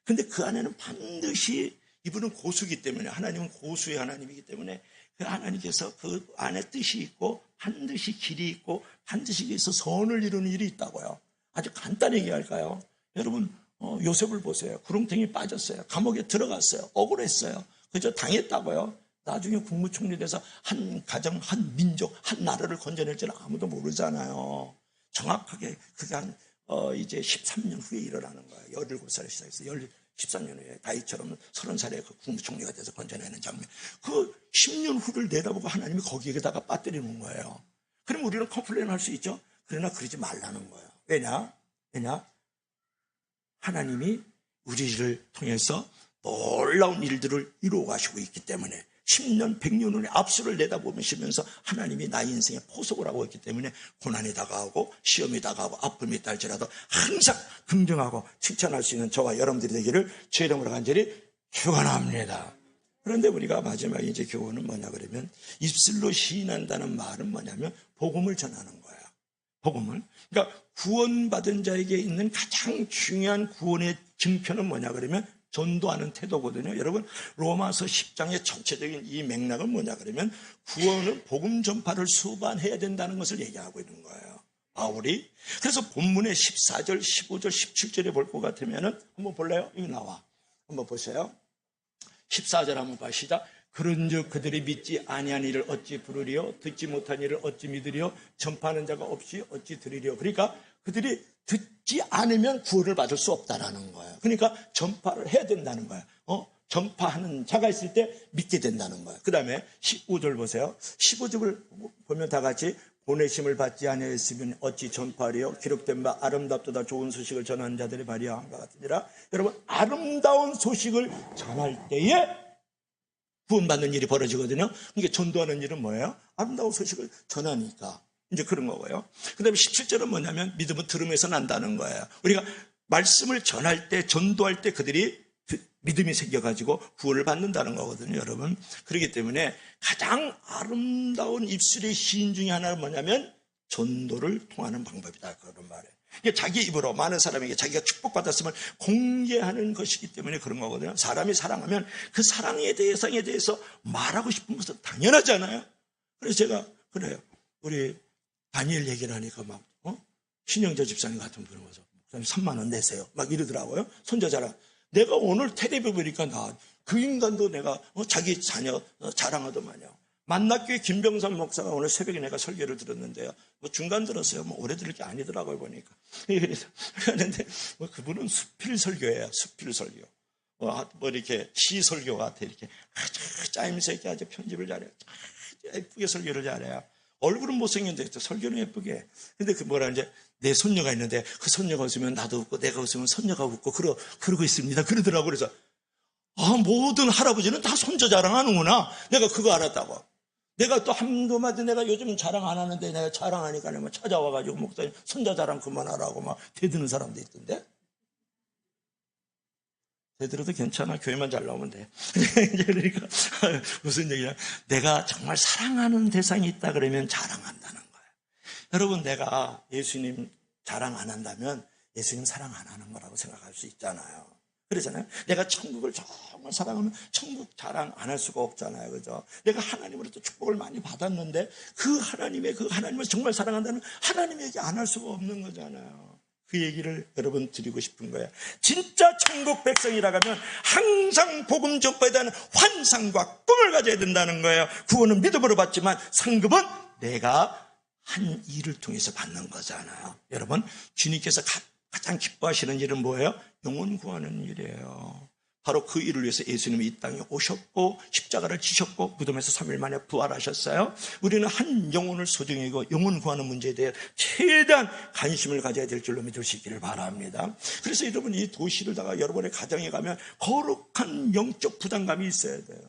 근데 그 안에는 반드시 이분은 고수이기 때문에, 하나님은 고수의 하나님이기 때문에 그 하나님께서 그 안에 뜻이 있고 반드시 길이 있고 반드시 위해서 선을 이루는 일이 있다고요. 아주 간단히 얘기할까요? 여러분 요셉을 보세요. 구렁텅이 빠졌어요. 감옥에 들어갔어요. 억울했어요. 그저 당했다고요. 나중에 국무총리 돼서 한 가정, 한 민족, 한 나라를 건져낼지는 아무도 모르잖아요. 정확하게 그게 이제 13년 후에 일어나는 거예요. 17살에 시작해서 13년 후에 다윗처럼 30살에 그 국무총리가 돼서 건져내는 장면. 그 10년 후를 내다보고 하나님이 거기에다가 빠뜨리는 거예요. 그럼 우리는 컴플레인 할 수 있죠. 그러나 그러지 말라는 거예요. 왜냐? 하나님이 우리를 통해서 놀라운 일들을 이루어 가시고 있기 때문에 10년, 100년 후에 앞수를 내다보시면서 하나님이 나의 인생의 포석을 하고 있기 때문에 고난이 다가오고 시험이 다가오고 아픔이 딸지라도 항상 긍정하고 칭찬할 수 있는 저와 여러분들이 되기를 주의 이름으로 간절히 축원합니다. 그런데 우리가 마지막에 이제 교훈은 뭐냐 그러면 입술로 시인한다는 말은 뭐냐면 복음을 전하는 거예요. 복음을. 그러니까 구원받은 자에게 있는 가장 중요한 구원의 증표는 뭐냐 그러면 전도하는 태도거든요. 여러분 로마서 10장의 전체적인 이 맥락은 뭐냐 그러면 구원은 복음 전파를 수반해야 된다는 것을 얘기하고 있는 거예요. 바울이. 그래서 본문의 14절, 15절, 17절에 볼 것 같으면은 한번 볼래요? 여기 나와. 한번 보세요. 14절 한번 봐. 시작. 그런즉 그들이 믿지 아니한 일을 어찌 부르리요? 듣지 못한 일을 어찌 믿으리요? 전파하는 자가 없이 어찌 들으리요? 그러니까 그들이 듣지 않으면 구원을 받을 수 없다라는 거예요. 그러니까 전파를 해야 된다는 거예요. 전파하는 자가 있을 때 믿게 된다는 거예요. 그 다음에 15절 보세요. 15절을 보면 다 같이 보내심을 받지 아니하였으면 어찌 전파하리요? 기록된 바 아름답도다 좋은 소식을 전하는 자들의 발휘한 것 같으니라. 여러분 아름다운 소식을 전할 때에 구원받는 일이 벌어지거든요. 그러니까 전도하는 일은 뭐예요? 아름다운 소식을 전하니까 이제 그런 거고요. 그 다음에 17절은 뭐냐면 믿음은 들음에서 난다는 거예요. 우리가 말씀을 전할 때 전도할 때 그들이 믿음이 생겨가지고 구원을 받는다는 거거든요, 여러분. 그렇기 때문에 가장 아름다운 입술의 시인 중에 하나는 뭐냐면 전도를 통하는 방법이다, 그런 말이에요. 이게 자기 입으로 많은 사람에게 자기가 축복받았음을 공개하는 것이기 때문에 그런 거거든요. 사람이 사랑하면 그 사랑에 대해서 말하고 싶은 것은 당연하잖아요. 그래서 제가 그래요. 우리 다니엘 얘기를 하니까 막 신영자 집사님 같은 분이 와서 목사님 3만 원 내세요. 막 이러더라고요. 손자자랑. 내가 오늘 텔레비 보니까 그 인간도 내가 자기 자녀 자랑하더만요. 만납교회 김병삼 목사가 오늘 새벽에 내가 설교를 들었는데요. 뭐 중간 들었어요. 뭐 오래 들을 게 아니더라고요 보니까. 그런데 그분은 수필 설교예요. 수필 설교. 뭐 이렇게 시 설교 같아. 이렇게 아주 짜임새 있게 아주 편집을 잘해요. 아주 예쁘게 설교를 잘해요. 얼굴은 못생겼는데 설교는 예쁘게. 근데 그 뭐라 이제 내 손녀가 있는데 그 손녀가 웃으면 나도 웃고 내가 웃으면 손녀가 웃고 그러고 있습니다. 그러더라고. 그래서 모든 할아버지는 다 손자 자랑하는구나. 내가 그거 알았다고. 내가 또 한두 마디 내가 요즘 자랑 안 하는데 내가 자랑하니까 뭐 찾아와가지고 목사님 손자 자랑 그만하라고 막 대드는 사람도 있던데. 대들어도 괜찮아. 교회만 잘 나오면 돼. 그러니까 무슨 얘기냐. 내가 정말 사랑하는 대상이 있다 그러면 자랑한다는 거예요. 여러분 내가 예수님 자랑 안 한다면 예수님 사랑 안 하는 거라고 생각할 수 있잖아요. 그러잖아요. 내가 천국을 정말 사랑하면 천국 자랑 안 할 수가 없잖아요. 그죠? 내가 하나님으로부터 축복을 많이 받았는데 그 하나님을 정말 사랑한다는 하나님 얘기 안 할 수가 없는 거잖아요. 그 얘기를 여러분 드리고 싶은 거예요. 진짜 천국 백성이라고 하면 항상 복음 전파에 대한 환상과 꿈을 가져야 된다는 거예요. 구원은 믿음으로 받지만 상급은 내가 한 일을 통해서 받는 거잖아요. 여러분 주님께서 가장 기뻐하시는 일은 뭐예요? 영혼 구하는 일이에요. 바로 그 일을 위해서 예수님이 이 땅에 오셨고 십자가를 지셨고 무덤에서 3일 만에 부활하셨어요. 우리는 한 영혼을 소중히 여기고 영혼 구하는 문제에 대해 최대한 관심을 가져야 될 줄로 믿을 수 있기를 바랍니다. 그래서 여러분 이 도시를다가 여러분의 가정에 가면 거룩한 영적 부담감이 있어야 돼요.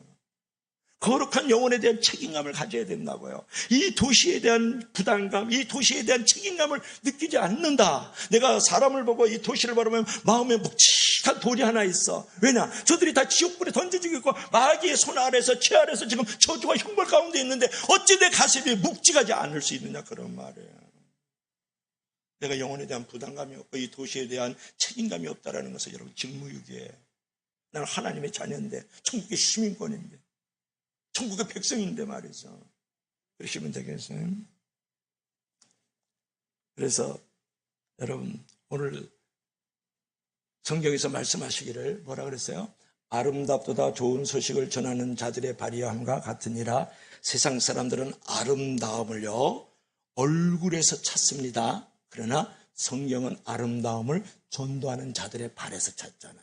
거룩한 영혼에 대한 책임감을 가져야 된다고요. 이 도시에 대한 부담감, 이 도시에 대한 책임감을 느끼지 않는다. 내가 사람을 보고 이 도시를 바라보면 마음에 묵직한 돌이 하나 있어. 왜냐? 저들이 다 지옥불에 던져지고 있고 마귀의 손 아래서 채 아래서 지금 저주와 형벌 가운데 있는데 어찌 내 가슴이 묵직하지 않을 수 있느냐, 그런 말이에요. 내가 영혼에 대한 부담감이 없고 이 도시에 대한 책임감이 없다는 것은 여러분 직무유기예요. 나는 하나님의 자녀인데 천국의 시민권인데 천국의 백성인데 말이죠. 그러시면 되겠어요. 그래서 여러분 오늘 성경에서 말씀하시기를 뭐라 그랬어요? 아름답도다 좋은 소식을 전하는 자들의 발휘함과 같으니라. 세상 사람들은 아름다움을요 얼굴에서 찾습니다. 그러나 성경은 아름다움을 전도하는 자들의 발에서 찾잖아요.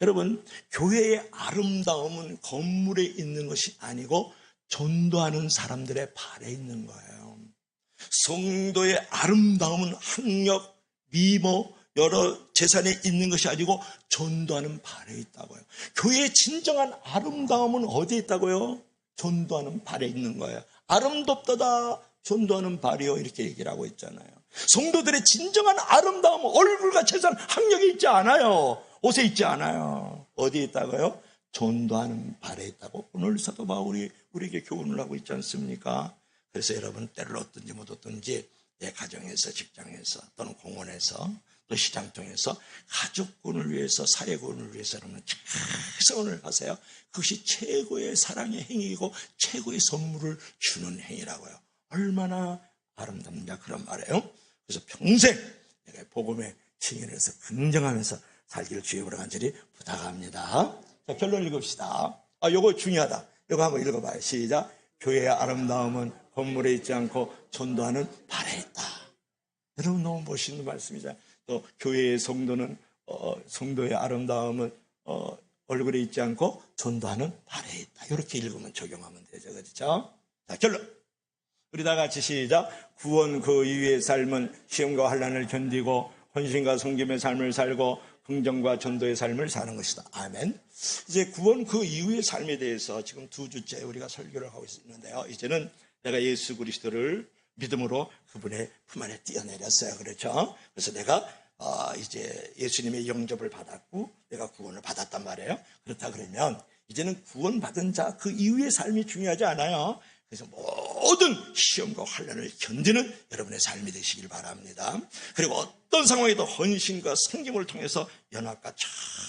여러분, 교회의 아름다움은 건물에 있는 것이 아니고 전도하는 사람들의 발에 있는 거예요. 성도의 아름다움은 학력, 미모, 여러 재산에 있는 것이 아니고 전도하는 발에 있다고요. 교회의 진정한 아름다움은 어디에 있다고요? 전도하는 발에 있는 거예요. 아름답다 전도하는 발이요, 이렇게 얘기를 하고 있잖아요. 성도들의 진정한 아름다움은 얼굴과 재산, 학력에 있지 않아요. 옷에 있지 않아요. 어디에 있다고요? 전도하는 발에 있다고 오늘 사도 바울이 우리에게 교훈을 하고 있지 않습니까? 그래서 여러분, 때를 얻든지 못 얻든지 내 가정에서, 직장에서, 또는 공원에서, 또 시장통에서 가족군을 위해서, 사회군을 위해서 여러분 최선을 하세요. 그것이 최고의 사랑의 행위이고 최고의 선물을 주는 행위라고요. 얼마나 아름답냐 그런 말이에요. 그래서 평생 내가 복음의 증인으로서 긍정하면서 살기를 주의 보러 간절히 부탁합니다. 자, 결론 읽읍시다. 요거 중요하다. 요거 한번 읽어봐요. 시작. 교회의 아름다움은 건물에 있지 않고 전도하는 발에 있다. 여러분, 너무 멋있는 말씀이죠. 또 교회의 성도는 성도의 아름다움은 얼굴에 있지 않고 전도하는 발에 있다. 이렇게 읽으면 적용하면 되죠. 그렇죠? 자, 결론. 우리 다 같이 시작. 구원 그 이후의 삶은 시험과 환난을 견디고 헌신과 섬김의 삶을 살고 긍정과 전도의 삶을 사는 것이다. 아멘. 이제 구원 그 이후의 삶에 대해서 지금 2주째 우리가 설교를 하고 있는데요. 이제는 내가 예수 그리스도를 믿음으로 그분의 품 안에 뛰어내렸어요. 그렇죠? 그래서 내가 이제 예수님의 영접을 받았고 내가 구원을 받았단 말이에요. 그렇다 그러면 이제는 구원받은 자 그 이후의 삶이 중요하지 않아요. 그래서 모든 시험과 환난을 견디는 여러분의 삶이 되시길 바랍니다. 그리고 어떤 상황에도 헌신과 섬김을 통해서 연합과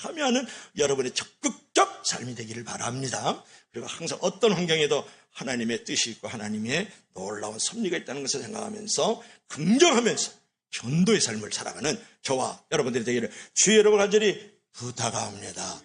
참여하는 여러분의 적극적 삶이 되기를 바랍니다. 그리고 항상 어떤 환경에도 하나님의 뜻이 있고 하나님의 놀라운 섭리가 있다는 것을 생각하면서 긍정하면서 전도의 삶을 살아가는 저와 여러분들이 되기를 주의 여러분 간절히 부탁합니다.